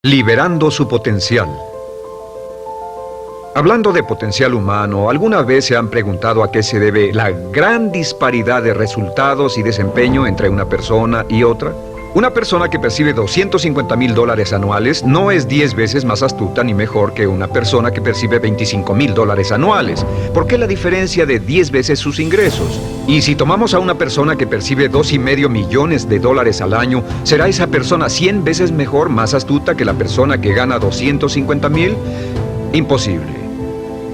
Liberando su potencial. Hablando de potencial humano, ¿alguna vez se han preguntado a qué se debe la gran disparidad de resultados y desempeño entre una persona y otra? Una persona que percibe $250,000 anuales no es 10 veces más astuta ni mejor que una persona que percibe $25,000 anuales. ¿Por qué la diferencia de 10 veces sus ingresos? Y si tomamos a una persona que percibe $2,5 millones al año, ¿será esa persona 100 veces mejor, más astuta que la persona que gana $250,000? Imposible.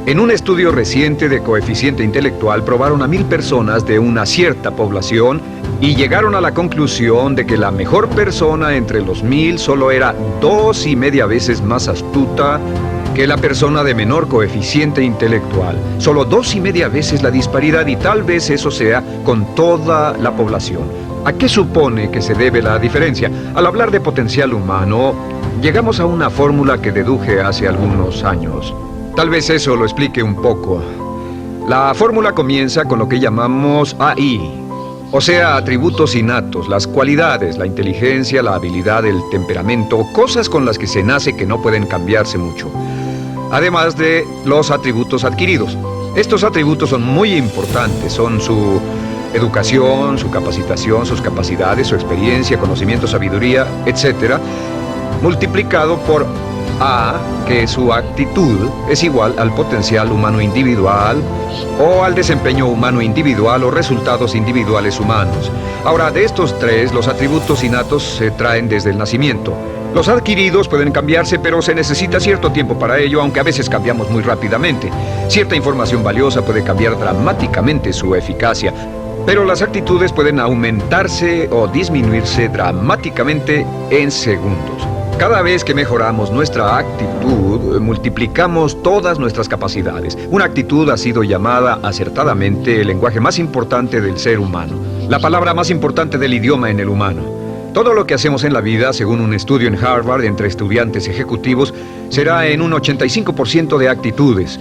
En un estudio reciente de coeficiente intelectual probaron a 1,000 personas de una cierta población y llegaron a la conclusión de que la mejor persona entre los 1,000 solo era 2,5 veces más astuta que la persona de menor coeficiente intelectual. Solo 2,5 veces la disparidad, y tal vez eso sea con toda la población. ¿A qué supone que se debe la diferencia? Al hablar de potencial humano, llegamos a una fórmula que deduje hace algunos años. Tal vez eso lo explique un poco. La fórmula comienza con lo que llamamos AI, o sea, atributos innatos, las cualidades, la inteligencia, la habilidad, el temperamento, cosas con las que se nace que no pueden cambiarse mucho. Además de los atributos adquiridos. Estos atributos son muy importantes, son su educación, su capacitación, sus capacidades, su experiencia, conocimiento, sabiduría, etc., multiplicado por A, que su actitud es igual al potencial humano individual o al desempeño humano individual o resultados individuales humanos. Ahora, de estos tres, los atributos innatos se traen desde el nacimiento. Los adquiridos pueden cambiarse, pero se necesita cierto tiempo para ello, aunque a veces cambiamos muy rápidamente. Cierta información valiosa puede cambiar dramáticamente su eficacia, pero las actitudes pueden aumentarse o disminuirse dramáticamente en segundos. Cada vez que mejoramos nuestra actitud, multiplicamos todas nuestras capacidades. Una actitud ha sido llamada acertadamente el lenguaje más importante del ser humano, la palabra más importante del idioma en el humano. Todo lo que hacemos en la vida, según un estudio en Harvard entre estudiantes ejecutivos, será en un 85% de actitudes.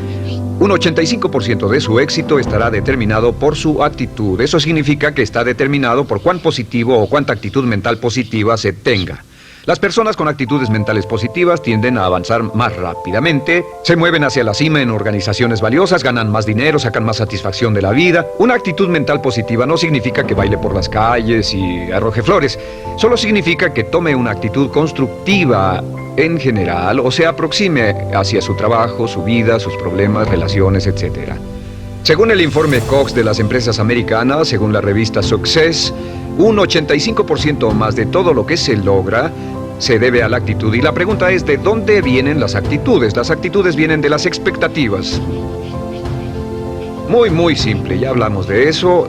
Un 85% de su éxito estará determinado por su actitud. Eso significa que está determinado por cuán positivo o cuánta actitud mental positiva se tenga. Las personas con actitudes mentales positivas tienden a avanzar más rápidamente, se mueven hacia la cima en organizaciones valiosas, ganan más dinero, sacan más satisfacción de la vida. Una actitud mental positiva no significa que baile por las calles y arroje flores. Solo significa que tome una actitud constructiva en general o se aproxime hacia su trabajo, su vida, sus problemas, relaciones, etc. Según el informe Cox de las empresas americanas, según la revista Success, un 85% o más de todo lo que se logra se debe a la actitud. Y la pregunta es, ¿de dónde vienen las actitudes? Las actitudes vienen de las expectativas. Muy simple, ya hablamos de eso.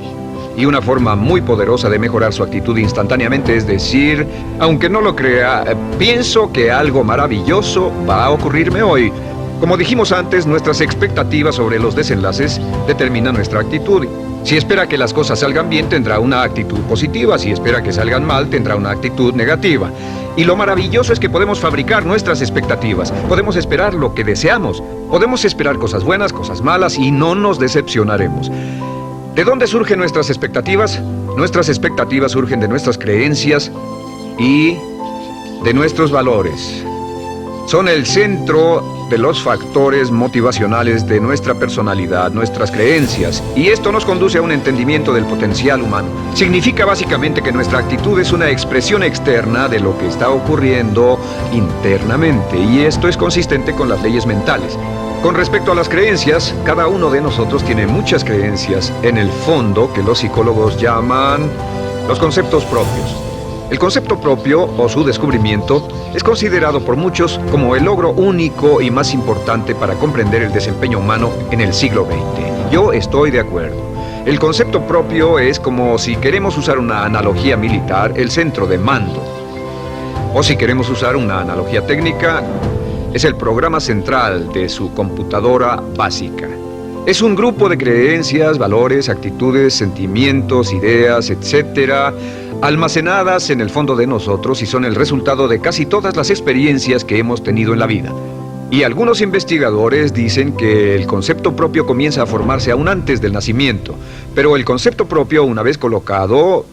Y una forma muy poderosa de mejorar su actitud instantáneamente es decir, aunque no lo crea, pienso que algo maravilloso va a ocurrirme hoy. Como dijimos antes, nuestras expectativas sobre los desenlaces determinan nuestra actitud. Si espera que las cosas salgan bien, tendrá una actitud positiva. Si espera que salgan mal, tendrá una actitud negativa. Y lo maravilloso es que podemos fabricar nuestras expectativas. Podemos esperar lo que deseamos. Podemos esperar cosas buenas, cosas malas, y no nos decepcionaremos. ¿De dónde surgen nuestras expectativas? Nuestras expectativas surgen de nuestras creencias y de nuestros valores. Son el centro de los factores motivacionales de nuestra personalidad, nuestras creencias, y esto nos conduce a un entendimiento del potencial humano. Significa básicamente que nuestra actitud es una expresión externa de lo que está ocurriendo internamente, y esto es consistente con las leyes mentales. Con respecto a las creencias, cada uno de nosotros tiene muchas creencias en el fondo que los psicólogos llaman los conceptos propios. El concepto propio, o su descubrimiento, es considerado por muchos como el logro único y más importante para comprender el desempeño humano en el siglo XX. Yo estoy de acuerdo. El concepto propio es como, si queremos usar una analogía militar, el centro de mando. O si queremos usar una analogía técnica, es el programa central de su computadora básica. Es un grupo de creencias, valores, actitudes, sentimientos, ideas, etc., almacenadas en el fondo de nosotros y son el resultado de casi todas las experiencias que hemos tenido en la vida. Y algunos investigadores dicen que el concepto propio comienza a formarse aún antes del nacimiento, pero el concepto propio, una vez colocado,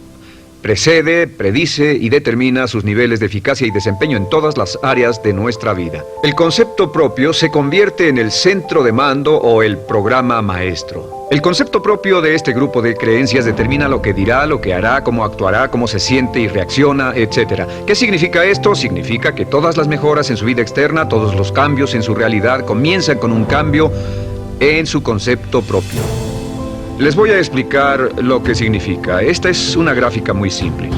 precede, predice y determina sus niveles de eficacia y desempeño en todas las áreas de nuestra vida. El concepto propio se convierte en el centro de mando o el programa maestro. El concepto propio de este grupo de creencias determina lo que dirá, lo que hará, cómo actuará, cómo se siente y reacciona, etc. ¿Qué significa esto? Significa que todas las mejoras en su vida externa, todos los cambios en su realidad comienzan con un cambio en su concepto propio. Les voy a explicar lo que significa. Esta es una gráfica muy simple.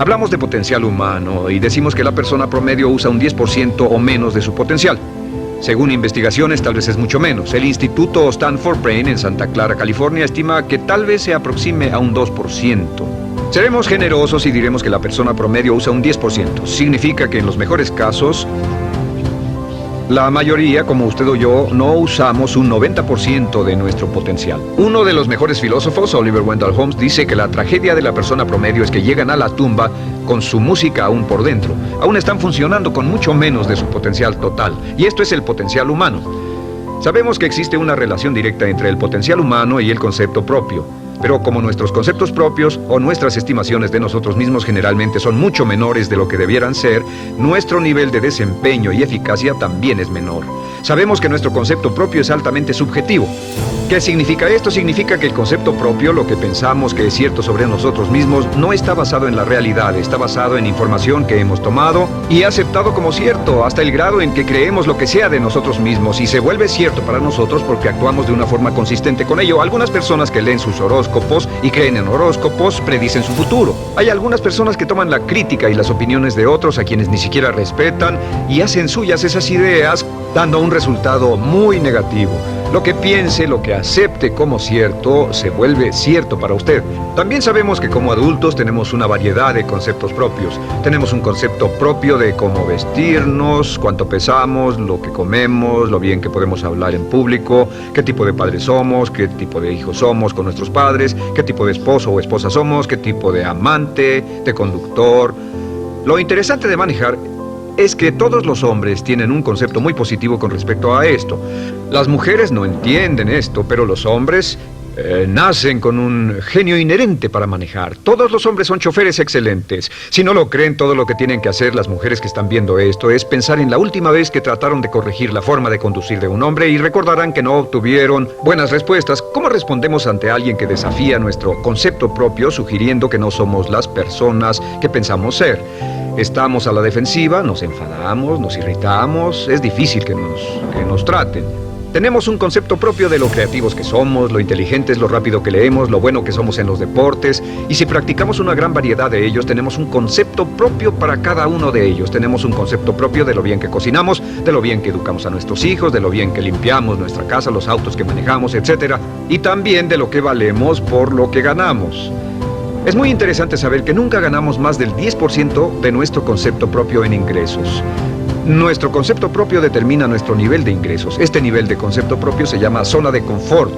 Hablamos de potencial humano y decimos que la persona promedio usa un 10% o menos de su potencial. Según investigaciones, tal vez es mucho menos. El Instituto Stanford Brain en Santa Clara, California, estima que tal vez se aproxime a un 2%. Seremos generosos y diremos que la persona promedio usa un 10%. Significa que en los mejores casos, la mayoría, como usted o yo, no usamos un 90% de nuestro potencial. Uno de los mejores filósofos, Oliver Wendell Holmes, dice que la tragedia de la persona promedio es que llegan a la tumba con su música aún por dentro. Aún están funcionando con mucho menos de su potencial total. Y esto es el potencial humano. Sabemos que existe una relación directa entre el potencial humano y el concepto propio. Pero como nuestros conceptos propios o nuestras estimaciones de nosotros mismos generalmente son mucho menores de lo que debieran ser, nuestro nivel de desempeño y eficacia también es menor. Sabemos que nuestro concepto propio es altamente subjetivo. ¿Qué significa esto? Significa que el concepto propio, lo que pensamos que es cierto sobre nosotros mismos, no está basado en la realidad, está basado en información que hemos tomado y aceptado como cierto, hasta el grado en que creemos lo que sea de nosotros mismos y se vuelve cierto para nosotros porque actuamos de una forma consistente con ello. Algunas personas que leen sus horóscopos y creen en horóscopos predicen su futuro. Hay algunas personas que toman la crítica y las opiniones de otros a quienes ni siquiera respetan y hacen suyas esas ideas, dando un resultado muy negativo. Lo que piense, lo que acepte como cierto, se vuelve cierto para usted. También sabemos que como adultos tenemos una variedad de conceptos propios. Tenemos un concepto propio de cómo vestirnos, cuánto pesamos, lo que comemos, lo bien que podemos hablar en público, qué tipo de padres somos, qué tipo de hijos somos con nuestros padres, qué tipo de esposo o esposa somos, qué tipo de amante, de conductor. Lo interesante de manejar es que todos los hombres tienen un concepto muy positivo con respecto a esto. Las mujeres no entienden esto, pero los hombres nacen con un genio inherente para manejar. Todos los hombres son choferes excelentes. Si no lo creen, todo lo que tienen que hacer las mujeres que están viendo esto es pensar en la última vez que trataron de corregir la forma de conducir de un hombre y recordarán que no obtuvieron buenas respuestas. ¿Cómo respondemos ante alguien que desafía nuestro concepto propio, sugiriendo que no somos las personas que pensamos ser? Estamos a la defensiva, nos enfadamos, nos irritamos, es difícil que nos traten. Tenemos un concepto propio de lo creativos que somos, lo inteligentes, lo rápido que leemos, lo bueno que somos en los deportes, y si practicamos una gran variedad de ellos, tenemos un concepto propio para cada uno de ellos. Tenemos un concepto propio de lo bien que cocinamos, de lo bien que educamos a nuestros hijos, de lo bien que limpiamos nuestra casa, los autos que manejamos, etc. Y también de lo que valemos por lo que ganamos. Es muy interesante saber que nunca ganamos más del 10% de nuestro concepto propio en ingresos. Nuestro concepto propio determina nuestro nivel de ingresos. Este nivel de concepto propio se llama zona de confort.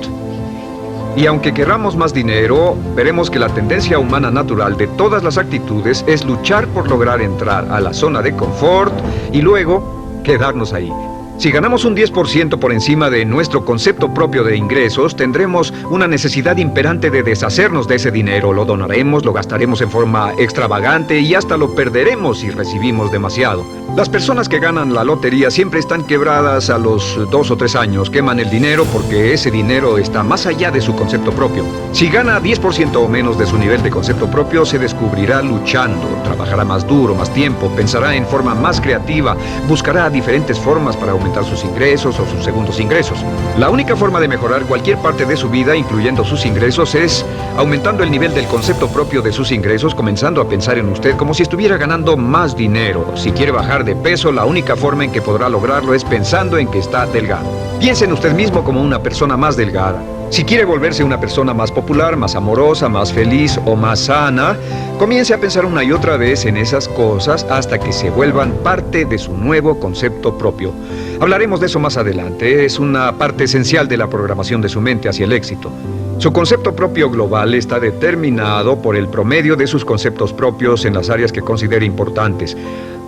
Y aunque queramos más dinero, veremos que la tendencia humana natural de todas las actitudes es luchar por lograr entrar a la zona de confort y luego quedarnos ahí. Si ganamos un 10% por encima de nuestro concepto propio de ingresos, tendremos una necesidad imperante de deshacernos de ese dinero. Lo donaremos, lo gastaremos en forma extravagante y hasta lo perderemos si recibimos demasiado. Las personas que ganan la lotería siempre están quebradas a los 2 o 3 años. Queman el dinero porque ese dinero está más allá de su concepto propio. Si gana 10% o menos de su nivel de concepto propio, se descubrirá luchando, trabajará más duro, más tiempo, pensará en forma más creativa, buscará diferentes formas para aumentar sus ingresos o sus segundos ingresos. La única forma de mejorar cualquier parte de su vida, incluyendo sus ingresos, es aumentando el nivel del concepto propio de sus ingresos, comenzando a pensar en usted como si estuviera ganando más dinero. Si quiere bajar de peso, la única forma en que podrá lograrlo es pensando en que está delgado. Piense en usted mismo como una persona más delgada. Si quiere volverse una persona más popular, más amorosa, más feliz o más sana, comience a pensar una y otra vez en esas cosas hasta que se vuelvan parte de su nuevo concepto propio. Hablaremos de eso más adelante. Es una parte esencial de la programación de su mente hacia el éxito. Su concepto propio global está determinado por el promedio de sus conceptos propios en las áreas que considere importantes.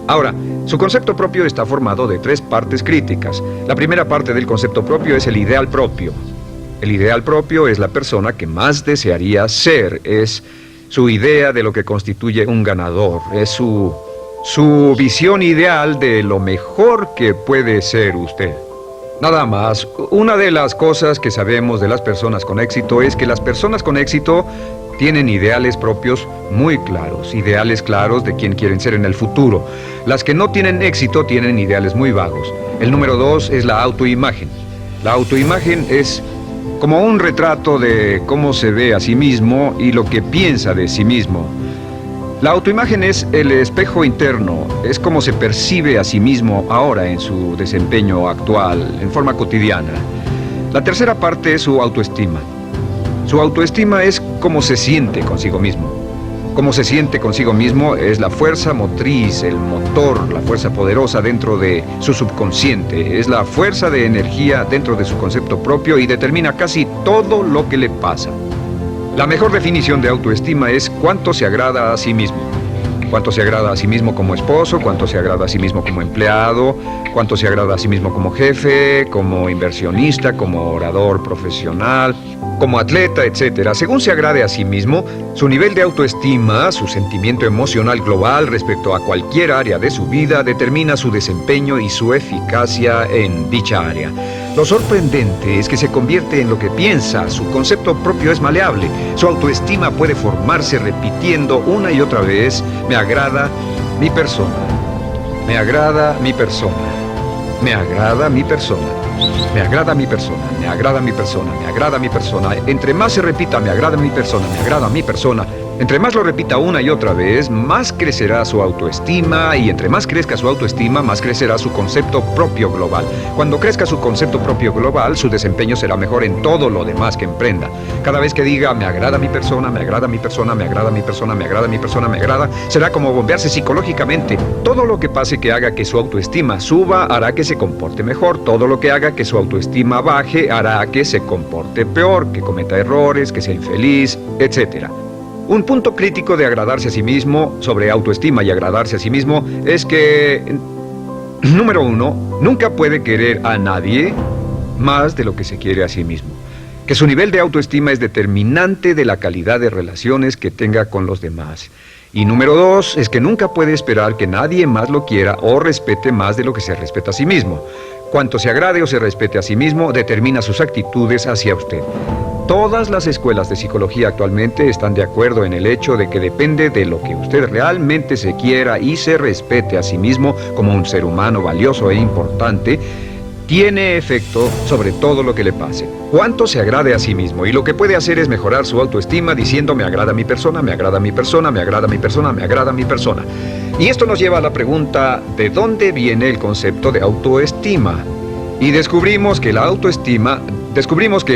Ahora, su concepto propio está formado de 3 partes críticas. La primera parte del concepto propio es el ideal propio. El ideal propio es la persona que más desearía ser, es su idea de lo que constituye un ganador, es su visión ideal de lo mejor que puede ser usted. Nada más, una de las cosas que sabemos de las personas con éxito es que las personas con éxito tienen ideales propios muy claros, ideales claros de quién quieren ser en el futuro. Las que no tienen éxito tienen ideales muy vagos. El número 2 es la autoimagen. La autoimagen es como un retrato de cómo se ve a sí mismo y lo que piensa de sí mismo. La autoimagen es el espejo interno, es como se percibe a sí mismo ahora en su desempeño actual, en forma cotidiana. La tercera parte es su autoestima. Su autoestima es cómo se siente consigo mismo. Cómo se siente consigo mismo es la fuerza motriz, el motor, la fuerza poderosa dentro de su subconsciente. Es la fuerza de energía dentro de su concepto propio y determina casi todo lo que le pasa. La mejor definición de autoestima es cuánto se agrada a sí mismo. Cuánto se agrada a sí mismo como esposo, cuánto se agrada a sí mismo como empleado, cuánto se agrada a sí mismo como jefe, como inversionista, como orador profesional, como atleta, etc. Según se agrade a sí mismo, su nivel de autoestima, su sentimiento emocional global respecto a cualquier área de su vida determina su desempeño y su eficacia en dicha área. Lo sorprendente es que se convierte en lo que piensa, su concepto propio es maleable, su autoestima puede formarse repitiendo una y otra vez: me agrada mi persona, me agrada mi persona, me agrada mi persona, me agrada mi persona, me agrada mi persona, me agrada mi persona. Entre más se repita me agrada mi persona, me agrada mi persona, entre más lo repita una y otra vez, más crecerá su autoestima, y entre más crezca su autoestima, más crecerá su concepto propio global. Cuando crezca su concepto propio global, su desempeño será mejor en todo lo demás que emprenda. Cada vez que diga me agrada mi persona, me agrada mi persona, me agrada mi persona, me agrada mi persona, me agrada, será como bombearse psicológicamente. Todo lo que pase que haga que su autoestima suba hará que se comporte mejor. Todo lo que haga que su autoestima baje hará que se comporte peor, que cometa errores, que sea infeliz, etc. Un punto crítico de agradarse a sí mismo, sobre autoestima y agradarse a sí mismo, es que, número 1, nunca puede querer a nadie más de lo que se quiere a sí mismo. Que su nivel de autoestima es determinante de la calidad de relaciones que tenga con los demás. Y número 2, es que nunca puede esperar que nadie más lo quiera o respete más de lo que se respeta a sí mismo. Cuanto se agrade o se respete a sí mismo, determina sus actitudes hacia usted. Todas las escuelas de psicología actualmente están de acuerdo en el hecho de que depende de lo que usted realmente se quiera y se respete a sí mismo como un ser humano valioso e importante, tiene efecto sobre todo lo que le pase. Cuánto se agrade a sí mismo, y lo que puede hacer es mejorar su autoestima diciendo me agrada mi persona, me agrada mi persona, me agrada mi persona, me agrada mi persona. Y esto nos lleva a la pregunta, ¿de dónde viene el concepto de autoestima? Y descubrimos que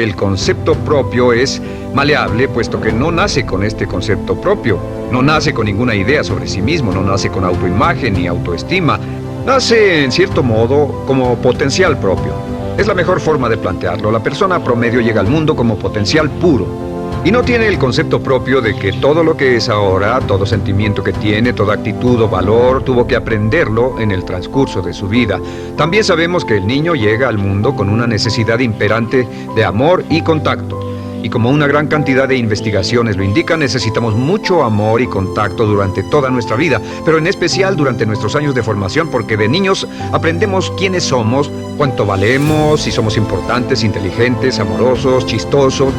el concepto propio es maleable, puesto que no nace con este concepto propio, no nace con ninguna idea sobre sí mismo, no nace con autoimagen ni autoestima, nace en cierto modo como potencial propio. Es la mejor forma de plantearlo. La persona promedio llega al mundo como potencial puro y no tiene el concepto propio de que todo lo que es ahora, todo sentimiento que tiene, toda actitud o valor, tuvo que aprenderlo en el transcurso de su vida. También sabemos que el niño llega al mundo con una necesidad imperante de amor y contacto. Y como una gran cantidad de investigaciones lo indican, necesitamos mucho amor y contacto durante toda nuestra vida, pero en especial durante nuestros años de formación, porque de niños aprendemos quiénes somos, cuánto valemos, si somos importantes, inteligentes, amorosos, chistosos.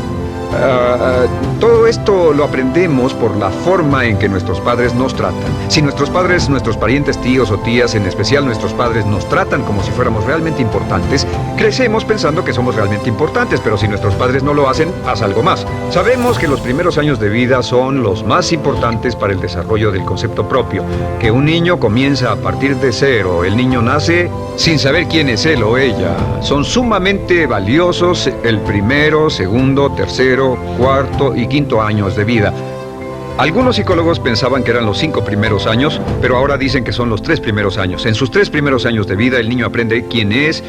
Todo esto lo aprendemos por la forma en que nuestros padres nos tratan. Si nuestros padres, nuestros parientes, tíos o tías, en especial nuestros padres, nos tratan como si fuéramos realmente importantes, crecemos pensando que somos realmente importantes, pero si nuestros padres no lo hacen, pasa algo más. Sabemos que los primeros años de vida son los más importantes para el desarrollo del concepto propio, que un niño comienza a partir de cero. El niño nace sin saber quién es él o ella. Son sumamente valiosos el primero, segundo, tercero, cuarto y quinto años de vida. Algunos psicólogos pensaban que eran los 5 primeros años, pero ahora dicen que son los 3 primeros años. En sus 3 primeros años de vida el niño aprende quién es,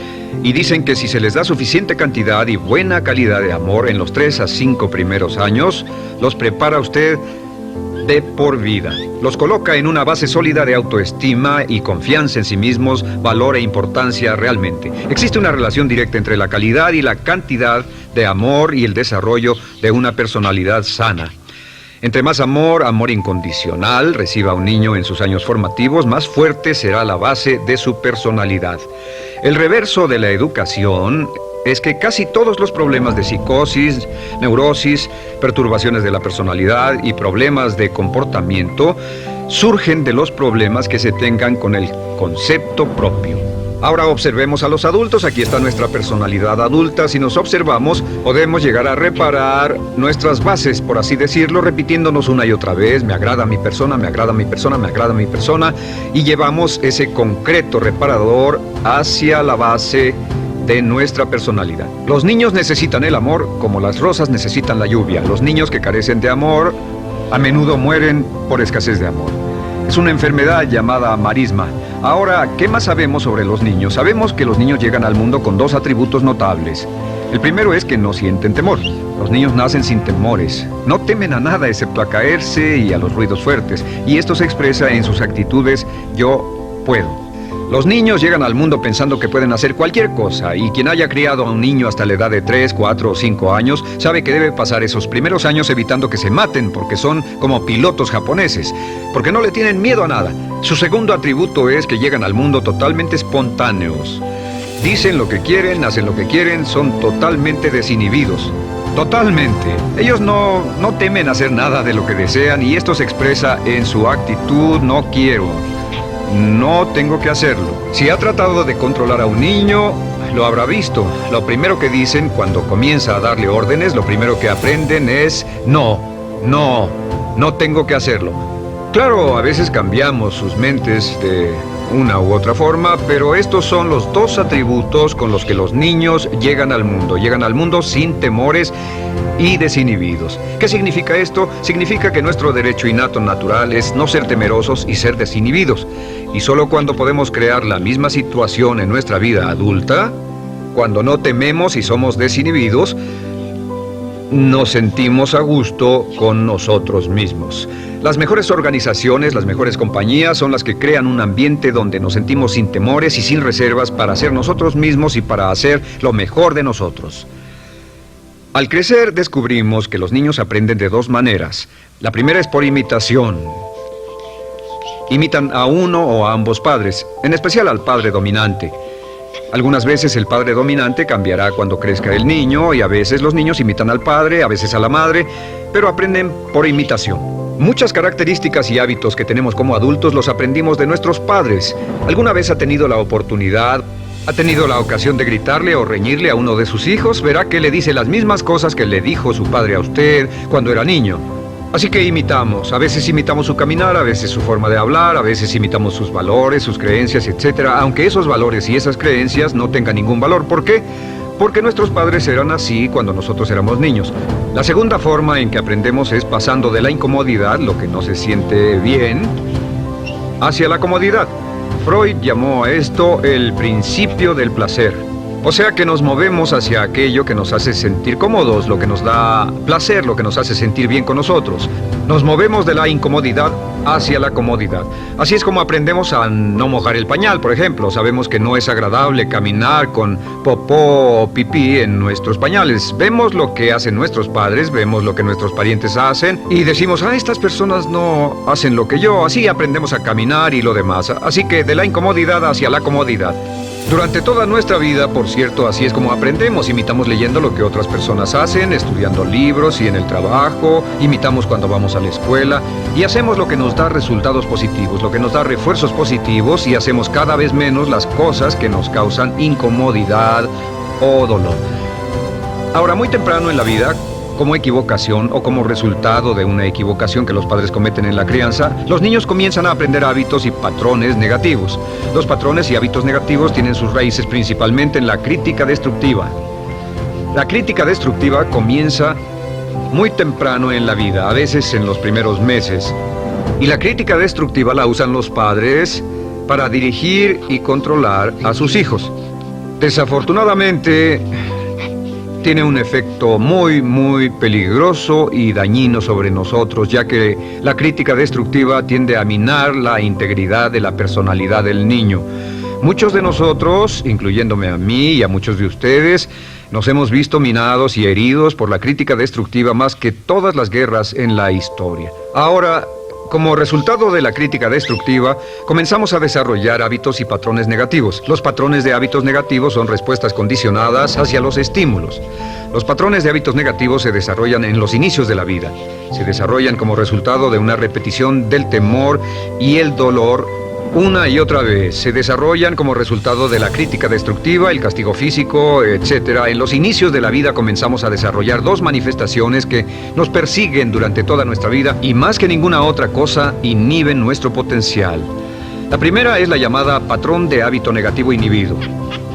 y dicen que si se les da suficiente cantidad y buena calidad de amor en los 3 a 5 primeros años, los prepara usted de por vida. Los coloca en una base sólida de autoestima y confianza en sí mismos, valor e importancia realmente. Existe una relación directa entre la calidad y la cantidad de amor y el desarrollo de una personalidad sana. Entre más amor, amor incondicional, reciba un niño en sus años formativos, más fuerte será la base de su personalidad. El reverso de la educación es que casi todos los problemas de psicosis, neurosis, perturbaciones de la personalidad y problemas de comportamiento surgen de los problemas que se tengan con el concepto propio. Ahora observemos a los adultos. Aquí está nuestra personalidad adulta. Si nos observamos, podemos llegar a reparar nuestras bases, por así decirlo, repitiéndonos una y otra vez: me agrada mi persona, me agrada mi persona, me agrada mi persona, y llevamos ese concreto reparador hacia la base de nuestra personalidad. Los niños necesitan el amor como las rosas necesitan la lluvia. Los niños que carecen de amor a menudo mueren por escasez de amor. Es una enfermedad llamada marisma. Ahora, ¿qué más sabemos sobre los niños? Sabemos que los niños llegan al mundo con dos atributos notables. El primero es que no sienten temor. Los niños nacen sin temores. No temen a nada excepto a caerse y a los ruidos fuertes. Y esto se expresa en sus actitudes: yo puedo. Los niños llegan al mundo pensando que pueden hacer cualquier cosa, y quien haya criado a un niño hasta la edad de 3, 4 o 5 años sabe que debe pasar esos primeros años evitando que se maten, porque son como pilotos japoneses, porque no le tienen miedo a nada. Su segundo atributo es que llegan al mundo totalmente espontáneos. Dicen lo que quieren, hacen lo que quieren, son totalmente desinhibidos. Totalmente. Ellos no temen hacer nada de lo que desean, y esto se expresa en su actitud: no quiero. No tengo que hacerlo. Si ha tratado de controlar a un niño, lo habrá visto. Lo primero que dicen cuando comienza a darle órdenes, lo primero que aprenden es: no tengo que hacerlo. Claro, a veces cambiamos sus mentes de una u otra forma, pero estos son los dos atributos con los que los niños llegan al mundo. Llegan al mundo sin temores y desinhibidos. ¿Qué significa esto? Significa que nuestro derecho innato natural es no ser temerosos y ser desinhibidos. Y solo cuando podemos crear la misma situación en nuestra vida adulta, cuando no tememos y somos desinhibidos, nos sentimos a gusto con nosotros mismos. Las mejores organizaciones, las mejores compañías son las que crean un ambiente donde nos sentimos sin temores y sin reservas para ser nosotros mismos y para hacer lo mejor de nosotros. Al crecer descubrimos que los niños aprenden de dos maneras. La primera es por imitación. Imitan a uno o a ambos padres, en especial al padre dominante. Algunas veces el padre dominante cambiará cuando crezca el niño, y a veces los niños imitan al padre, a veces a la madre, pero aprenden por imitación. Muchas características y hábitos que tenemos como adultos los aprendimos de nuestros padres. ¿Alguna vez ha tenido la ocasión de gritarle o reñirle a uno de sus hijos? Verá que le dice las mismas cosas que le dijo su padre a usted cuando era niño. Así que imitamos. A veces imitamos su caminar, a veces su forma de hablar, a veces imitamos sus valores, sus creencias, etc. Aunque esos valores y esas creencias no tengan ningún valor. ¿Por qué? Porque nuestros padres eran así cuando nosotros éramos niños. La segunda forma en que aprendemos es pasando de la incomodidad, lo que no se siente bien, hacia la comodidad. Freud llamó a esto el principio del placer. O sea que nos movemos hacia aquello que nos hace sentir cómodos, lo que nos da placer, lo que nos hace sentir bien con nosotros. Nos movemos de la incomodidad hacia la comodidad. Así es como aprendemos a no mojar el pañal, por ejemplo. Sabemos que no es agradable caminar con popó o pipí en nuestros pañales. Vemos lo que hacen nuestros padres, vemos lo que nuestros parientes hacen y decimos: estas personas no hacen lo que yo. Así aprendemos a caminar y lo demás. Así que de la incomodidad hacia la comodidad. Durante toda nuestra vida, por cierto, así es como aprendemos. Imitamos leyendo lo que otras personas hacen, estudiando libros y en el trabajo, imitamos cuando vamos a la escuela y hacemos lo que nos da resultados positivos, lo que nos da refuerzos positivos, y hacemos cada vez menos las cosas que nos causan incomodidad o dolor. Ahora, muy temprano en la vida, como equivocación o como resultado de una equivocación que los padres cometen en la crianza, los niños comienzan a aprender hábitos y patrones negativos. Los patrones y hábitos negativos tienen sus raíces principalmente en la crítica destructiva. La crítica destructiva comienza muy temprano en la vida, a veces en los primeros meses. Y la crítica destructiva la usan los padres para dirigir y controlar a sus hijos. Desafortunadamente, tiene un efecto muy peligroso y dañino sobre nosotros, ya que la crítica destructiva tiende a minar la integridad de la personalidad del niño. Muchos de nosotros, incluyéndome a mí y a muchos de ustedes, Nos hemos visto minados y heridos por la crítica destructiva más que todas las guerras en la historia. Ahora, como resultado de la crítica destructiva, comenzamos a desarrollar hábitos y patrones negativos. Los patrones de hábitos negativos son respuestas condicionadas hacia los estímulos. Los patrones de hábitos negativos se desarrollan en los inicios de la vida. Se desarrollan como resultado de una repetición del temor y el dolor una y otra vez. Se desarrollan como resultado de la crítica destructiva, el castigo físico, etc. En los inicios de la vida comenzamos a desarrollar dos manifestaciones que nos persiguen durante toda nuestra vida y más que ninguna otra cosa inhiben nuestro potencial. La primera es la llamada patrón de hábito negativo inhibido.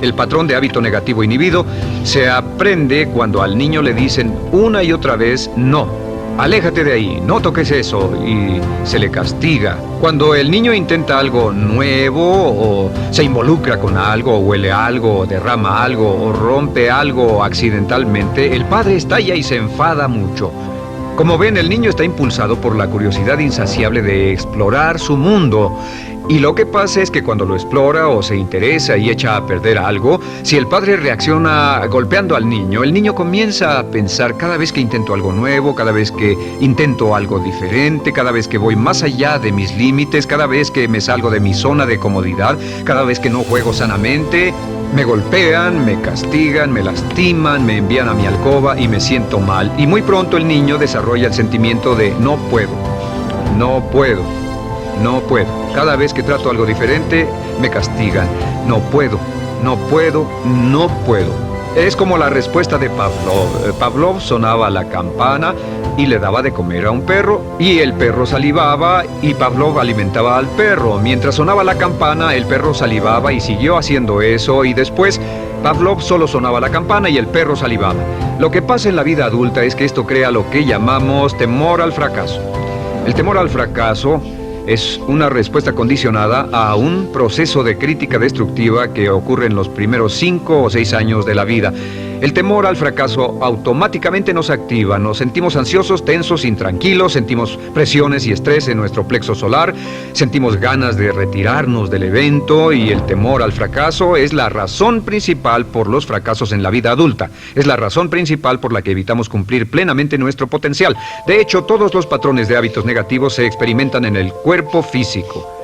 El patrón de hábito negativo inhibido se aprende cuando al niño le dicen una y otra vez no. Aléjate de ahí, no toques eso, y se le castiga. Cuando el niño intenta algo nuevo, o se involucra con algo, o huele algo, o derrama algo, o rompe algo accidentalmente, el padre estalla y se enfada mucho. Como ven, el niño está impulsado por la curiosidad insaciable de explorar su mundo. Y lo que pasa es que cuando lo explora o se interesa y echa a perder algo, si el padre reacciona golpeando al niño, el niño comienza a pensar: cada vez que intento algo nuevo, cada vez que intento algo diferente, cada vez que voy más allá de mis límites, cada vez que me salgo de mi zona de comodidad, cada vez que no juego sanamente, me golpean, me castigan, me lastiman, me envían a mi alcoba y me siento mal. Y muy pronto el niño desarrolla el sentimiento de no puedo, no puedo, no puedo. Cada vez que trato algo diferente, me castigan. No puedo, no puedo, no puedo. Es como la respuesta de Pavlov. Pavlov sonaba la campana y le daba de comer a un perro, y el perro salivaba y Pavlov alimentaba al perro. Mientras sonaba la campana, el perro salivaba y siguió haciendo eso, y después Pavlov solo sonaba la campana y el perro salivaba. Lo que pasa en la vida adulta es que esto crea lo que llamamos temor al fracaso. El temor al fracaso es una respuesta condicionada a un proceso de crítica destructiva que ocurre en los primeros 5 o 6 años de la vida. El temor al fracaso automáticamente nos activa, nos sentimos ansiosos, tensos, intranquilos, sentimos presiones y estrés en nuestro plexo solar, sentimos ganas de retirarnos del evento, y el temor al fracaso es la razón principal por los fracasos en la vida adulta. Es la razón principal por la que evitamos cumplir plenamente nuestro potencial. De hecho, todos los patrones de hábitos negativos se experimentan en el cuerpo físico.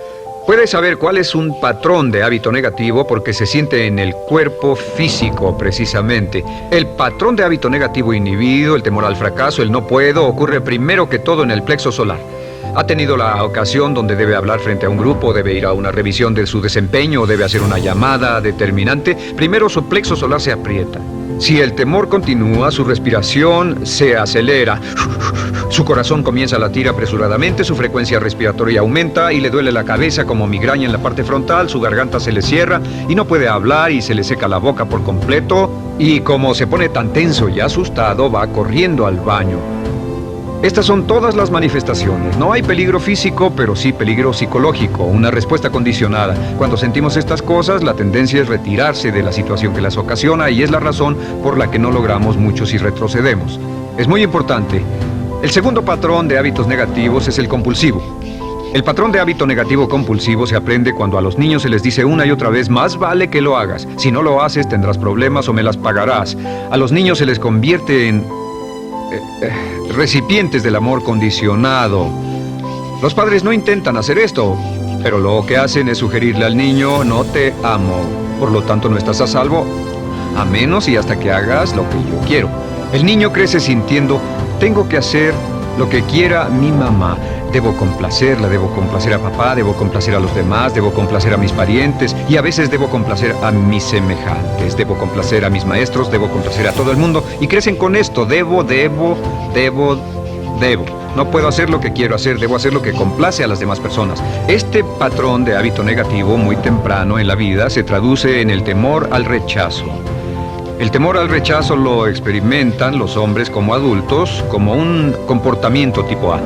Puedes saber cuál es un patrón de hábito negativo porque se siente en el cuerpo físico, precisamente. El patrón de hábito negativo inhibido, el temor al fracaso, el no puedo, ocurre primero que todo en el plexo solar. ¿Ha tenido la ocasión donde debe hablar frente a un grupo, debe ir a una revisión de su desempeño o debe hacer una llamada determinante? Primero su plexo solar se aprieta. Si el temor continúa, su respiración se acelera. Su corazón comienza a latir apresuradamente, su frecuencia respiratoria aumenta y le duele la cabeza como migraña en la parte frontal, su garganta se le cierra y no puede hablar y se le seca la boca por completo, y como se pone tan tenso y asustado, va corriendo al baño. Estas son todas las manifestaciones. No hay peligro físico, pero sí peligro psicológico, una respuesta condicionada. Cuando sentimos estas cosas, la tendencia es retirarse de la situación que las ocasiona, y es la razón por la que no logramos mucho si retrocedemos. Es muy importante. El segundo patrón de hábitos negativos es el compulsivo. El patrón de hábito negativo compulsivo se aprende cuando a los niños se les dice una y otra vez: más vale que lo hagas. Si no lo haces, tendrás problemas o me las pagarás. A los niños se les convierte en recipientes del amor condicionado. Los padres no intentan hacer esto, pero lo que hacen es sugerirle al niño: no te amo, por lo tanto no estás a salvo, a menos y hasta que hagas lo que yo quiero. El niño crece sintiendo: tengo que hacer lo que quiera mi mamá. Debo complacerla, debo complacer a papá, debo complacer a los demás, debo complacer a mis parientes, y a veces debo complacer a mis semejantes, debo complacer a mis maestros, debo complacer a todo el mundo, y crecen con esto: debo. No puedo hacer lo que quiero hacer, debo hacer lo que complace a las demás personas. Este patrón de hábito negativo muy temprano en la vida se traduce en el temor al rechazo. El temor al rechazo lo experimentan los hombres como adultos como un comportamiento tipo A.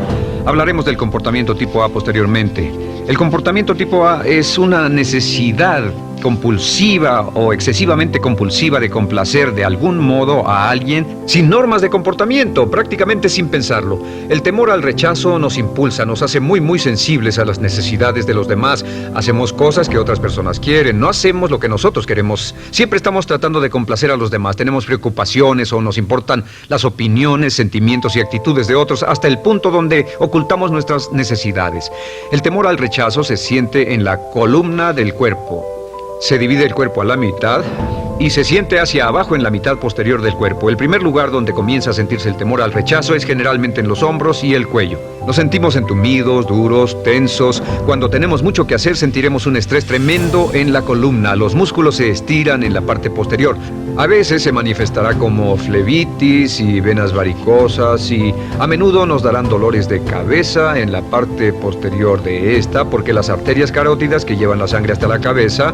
Hablaremos del comportamiento tipo A posteriormente. El comportamiento tipo A es una necesidad compulsiva o excesivamente compulsiva de complacer de algún modo a alguien sin normas de comportamiento, prácticamente sin pensarlo. El temor al rechazo nos impulsa, nos hace muy sensibles a las necesidades de los demás. Hacemos cosas que otras personas quieren, no hacemos lo que nosotros queremos. Siempre estamos tratando de complacer a los demás. Tenemos preocupaciones o nos importan las opiniones, sentimientos y actitudes de otros hasta el punto donde ocultamos nuestras necesidades. El temor al rechazo se siente en la columna del cuerpo. Se divide el cuerpo a la mitad y se siente hacia abajo en la mitad posterior del cuerpo. El primer lugar donde comienza a sentirse el temor al rechazo es generalmente en los hombros y el cuello. Nos sentimos entumidos, duros, tensos. Cuando tenemos mucho que hacer, sentiremos un estrés tremendo en la columna. Los músculos se estiran en la parte posterior. A veces se manifestará como flebitis y venas varicosas y a menudo nos darán dolores de cabeza en la parte posterior de esta porque las arterias carótidas que llevan la sangre hasta la cabeza,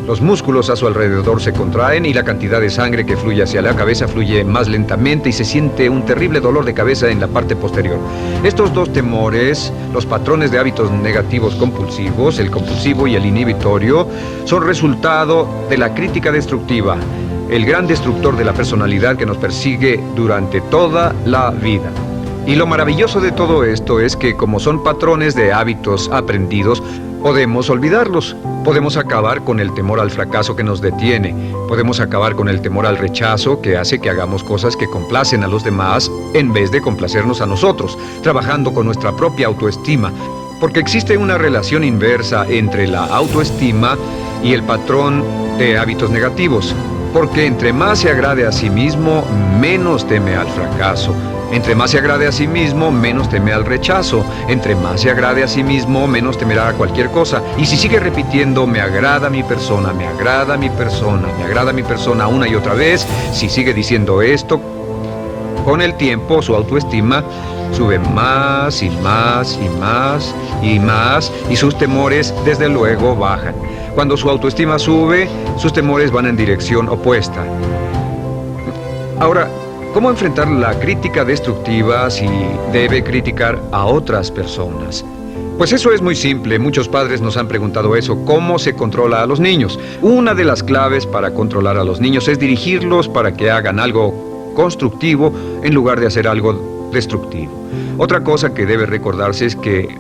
los músculos a su alrededor se contraen y la cantidad de sangre que fluye hacia la cabeza fluye más lentamente y se siente un terrible dolor de cabeza en la parte posterior. Estos dos temores, los patrones de hábitos negativos compulsivos, el compulsivo y el inhibitorio, son resultado de la crítica destructiva, el gran destructor de la personalidad que nos persigue durante toda la vida. Y lo maravilloso de todo esto es que como son patrones de hábitos aprendidos, podemos olvidarlos. Podemos acabar con el temor al fracaso que nos detiene. Podemos acabar con el temor al rechazo que hace que hagamos cosas que complacen a los demás en vez de complacernos a nosotros, trabajando con nuestra propia autoestima. Porque existe una relación inversa entre la autoestima y el patrón de hábitos negativos. Porque entre más se agrade a sí mismo, menos teme al fracaso. Entre más se agrade a sí mismo, menos teme al rechazo. Entre más se agrade a sí mismo, menos temerá a cualquier cosa. Y si sigue repitiendo, me agrada mi persona, me agrada mi persona, me agrada mi persona una y otra vez, si sigue diciendo esto, con el tiempo su autoestima sube más y más y más y más y sus temores desde luego bajan. Cuando su autoestima sube, sus temores van en dirección opuesta. Ahora, ¿cómo enfrentar la crítica destructiva si debe criticar a otras personas? Pues eso es muy simple. Muchos padres nos han preguntado eso. ¿Cómo se controla a los niños? Una de las claves para controlar a los niños es dirigirlos para que hagan algo constructivo en lugar de hacer algo destructivo. Otra cosa que debe recordarse es que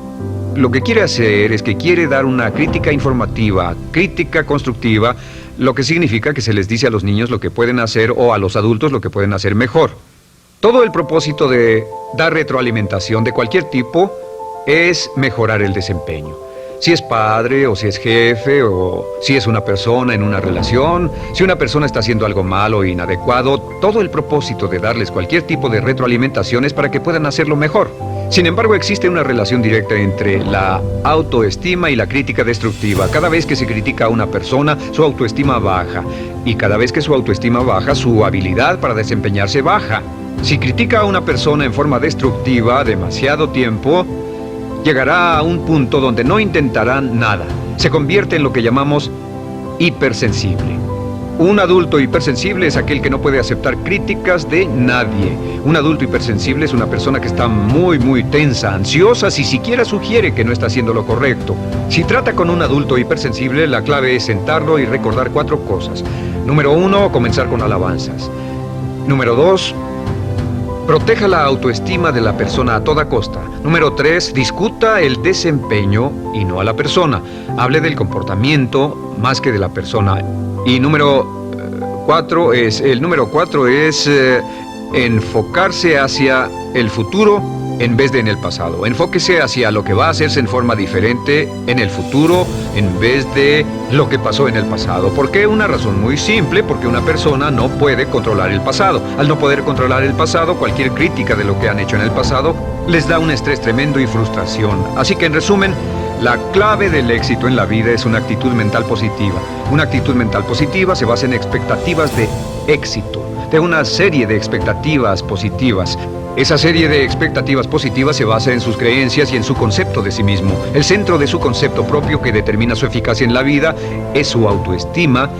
lo que quiere hacer es que quiere dar una crítica informativa, crítica constructiva, lo que significa que se les dice a los niños lo que pueden hacer o a los adultos lo que pueden hacer mejor. Todo el propósito de dar retroalimentación de cualquier tipo es mejorar el desempeño. Si es padre o si es jefe o si es una persona en una relación, si una persona está haciendo algo malo o inadecuado, todo el propósito de darles cualquier tipo de retroalimentación es para que puedan hacerlo mejor. Sin embargo, existe una relación directa entre la autoestima y la crítica destructiva. Cada vez que se critica a una persona, su autoestima baja. Y cada vez que su autoestima baja, su habilidad para desempeñarse baja. Si critica a una persona en forma destructiva demasiado tiempo, llegará a un punto donde no intentarán nada. Se convierte en lo que llamamos hipersensible. Un adulto hipersensible es aquel que no puede aceptar críticas de nadie. Un adulto hipersensible es una persona que está muy tensa, ansiosa, si siquiera sugiere que no está haciendo lo correcto. Si trata con un adulto hipersensible, la clave es sentarlo y recordar 4 cosas. Número 1, comenzar con alabanzas. Número 2, proteja la autoestima de la persona a toda costa. Número 3, discuta el desempeño y no a la persona. Hable del comportamiento más que de la persona. Y número 4 es enfocarse hacia el futuro en vez de en el pasado. Enfóquese hacia lo que va a hacerse en forma diferente en el futuro en vez de lo que pasó en el pasado. ¿Por qué? Una razón muy simple, porque una persona no puede controlar el pasado. Al no poder controlar el pasado, cualquier crítica de lo que han hecho en el pasado les da un estrés tremendo y frustración. Así que en resumen, la clave del éxito en la vida es una actitud mental positiva. Una actitud mental positiva se basa en expectativas de éxito, de una serie de expectativas positivas. Esa serie de expectativas positivas se basa en sus creencias y en su concepto de sí mismo. El centro de su concepto propio que determina su eficacia en la vida es su autoestima,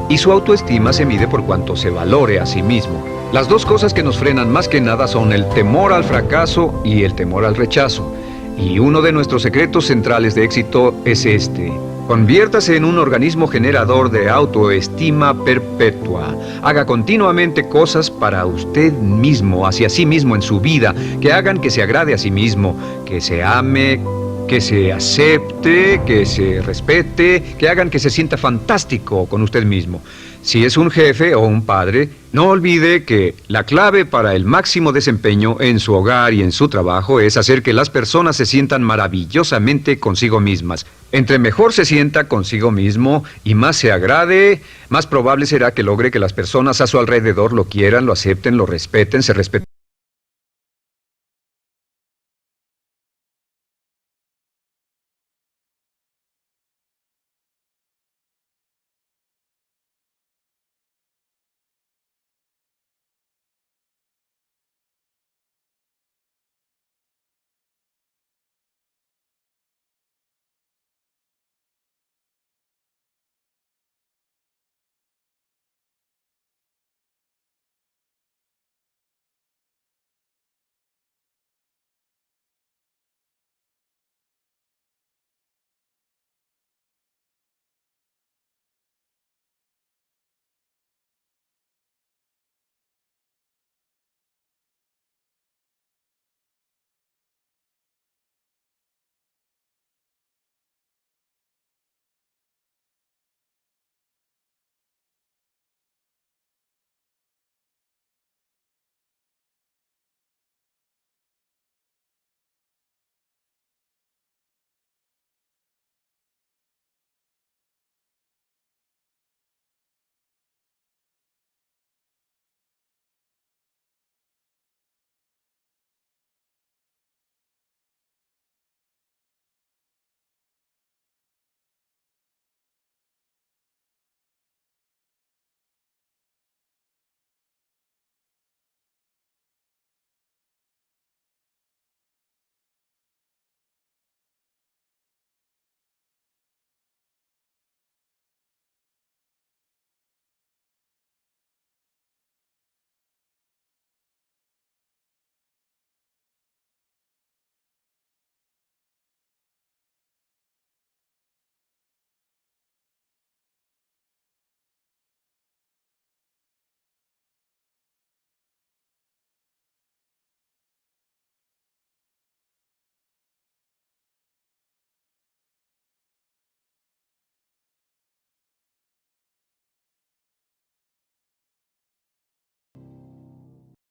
y su autoestima se mide por cuanto se valore a sí mismo. Las dos cosas que nos frenan más que nada son el temor al fracaso y el temor al rechazo. Y uno de nuestros secretos centrales de éxito es este: Conviértase en un organismo generador de autoestima perpetua. Haga continuamente cosas para usted mismo, hacia sí mismo en su vida, que hagan que se agrade a sí mismo, que se ame, que se acepte, que se respete, que hagan que se sienta fantástico con usted mismo. Si es un jefe o un padre, no olvide que la clave para el máximo desempeño en su hogar y en su trabajo es hacer que las personas se sientan maravillosamente consigo mismas. Entre mejor se sienta consigo mismo y más se agrade, más probable será que logre que las personas a su alrededor lo quieran, lo acepten, lo respeten, se respeten